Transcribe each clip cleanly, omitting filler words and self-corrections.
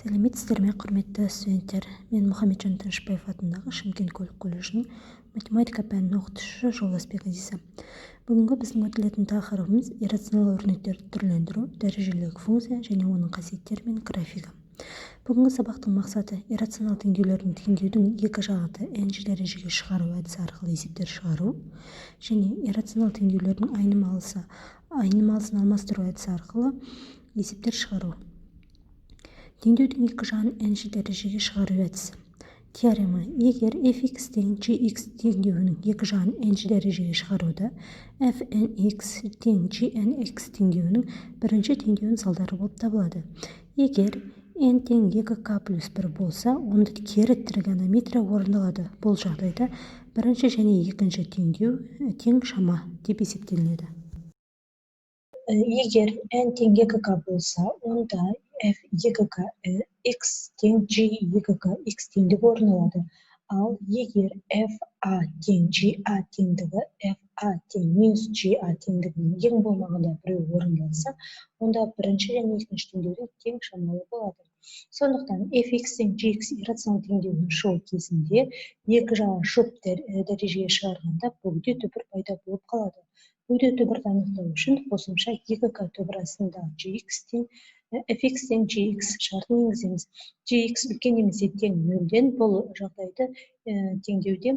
Сәлеметсіздер ме, құрметті студенттер? Мен Мұхамеджан Тынышбаев атындағы Шымкент көлік колледжінің математика пәнінің оқытушысы Жолдасбек Азиза. Бүгінгі біздің өтілетін тақырыбымыз иррационал өрнектерді түрлендіру, дәрежелік функция және оның қасиеттері мен графигі. Бүгінгі сабақтың мақсаты иррационал теңдеулердің теңдеудің екі жағды n-ші дәрежеге шығару әдісі арқылы есептер шығару және иррационал теңдеулердің айнымалысын алмастыру әдісі арқылы есептер шығару. Теңдеудің екі жағын n-ші дәрежеге шығару әдісі. Теорема: егер fx тең gx теңдеуінің екі жағын n-ші дәрежеге шығаруда fnx тең gnx теңдеуінің бірінші теңдеуінің салдары болып табылады. Егер n тең 2k плюс 1 болса, онда кері тригонометрия орындалады. Бұл жағдайда бірінші және екінші теңдеу тең шама деп есептелінеді. Егер n тең 2k болса, онда f2k x тең g2k x теңдігі орындалады. Ал егер fa тең ga теңдігі fa тең минус ga теңдігінің ең болмағанда біреу орындалса, онда бірінші және екінші теңдеудің тең шамалы болады. Сондықтан fx тең gx иррационал теңдеуінің шығу кезінде екі жағы жұп дәрежеге шығарғанда бөгде түбір пайда болып қалады. Бөгде түбірді анықтау үшін қосымша 2k түбірасындағы gx тең fx тең gx шартын енгіземіз. Gx үлкен немесе тең 0-ден, бұл жағдайды теңдеуде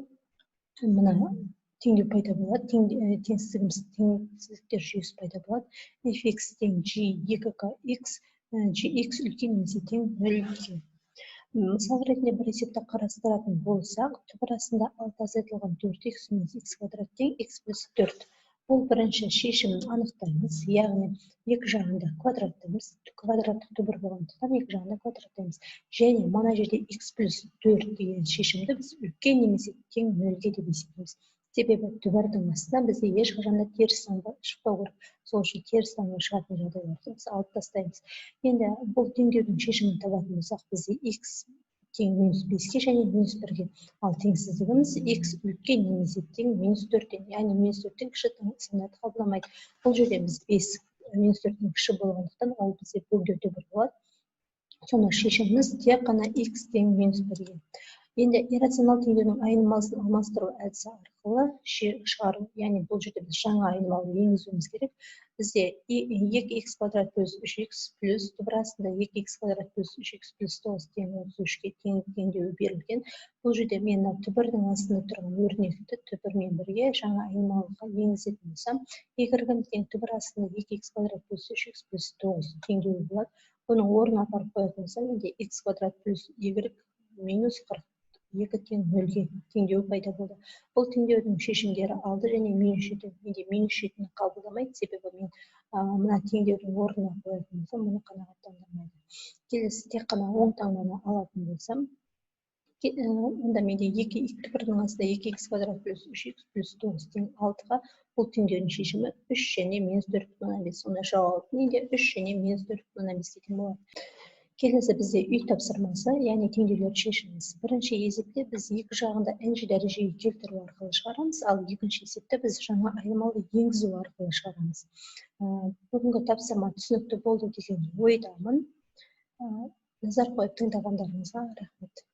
мына теңдеу пайда болады, теңсіздіктер жүйесі пайда болады. fx тең g2kx gx үлкен немесе тең 0-ге. Мысал ретінде бір есепті қарастыратын болсақ, түбірасында 6 азайтылған 4x минус x квадрат тең x плюс 4. Бұл бірінші шешімін анықтаймыз, яғни екі жағында квадраттаймыз, квадраттық түбір болғандықтан екі жағында квадраттаймыз. Және мына жерде x плюс 4 деген шешімді біз үлкен немесе тең 0-ге деп есептейміз. Себебі түбірдің астына бізде ешқашанда теріс таңба шықпау керек. Сол үшін теріс таңба шығатын жағдайларды біз алып тастаймыз. Енді бұл теңдеудің шешімін табатын болсақ, бізде x тең минус 5-ке және минус 1-ге. Ал теңсіздігіміз x үлкен немесе тең минус 4-тен, яғни минус 4-тен кіші санды қабылдамайды. Бұл жерде біз 5 минус 4-тен кіші болғандықтан ол бізде бөгде түбір болады. Сонда шешіміміз тек қана x тең минус 1-ге. Енді иррационал теңдеудің айнымалысын алмастыру әдісі арқылы шығару, яғни бұл жерде біз жаңа айнымалы енгізуіміз керек. Бізде 2x квадрат плюс 3x плюс түбірасында 2x квадрат плюс 3x плюс 9 тең 33-ке теңдеуі берілген. Бұл жерде мен түбірдің астында тұрған өрнекті түбірмен бірге жаңа айнымалыға енгізетін болсам, y-ім тең түбір астында 2x квадрат плюс 3x плюс 9 теңдеуі болады. Бұның орнына апарып қоятын болсам, менде x квадрат плюс y минус 42 тең 0-ге теңдеу пайда болды. Бұл теңдеудің шешімдері алды және минус 7. Менде минус 7-ні қабылдамайды, себебі мен мына теңдеудің орнына қоятын болсам, мұны қанағаттандырмайды. Келесі тек қана оң таңбаны алатын болсам, онда менде түбірдің астында 2x квадрат плюс 3x плюс 9 тең 6-ға бұл теңдеудің шешімі 3 және минус 4,5. Сонда жауап менде 3 және минус 4,5 тең болады. Келесі бізде үй тапсырмасы, яғни теңдеулерді шешіміз. Бірінші есепте біз екі жағында n-ші дәрежеге келтіру арқылы шығарамыз, ал екінші есепте біз жаңа айнымалы енгізу арқылы шығарамыз. Бүгінгі тапсырма түсінікті болды деген ойдамын. Назар қойып тыңдағандарыңызға рахмет.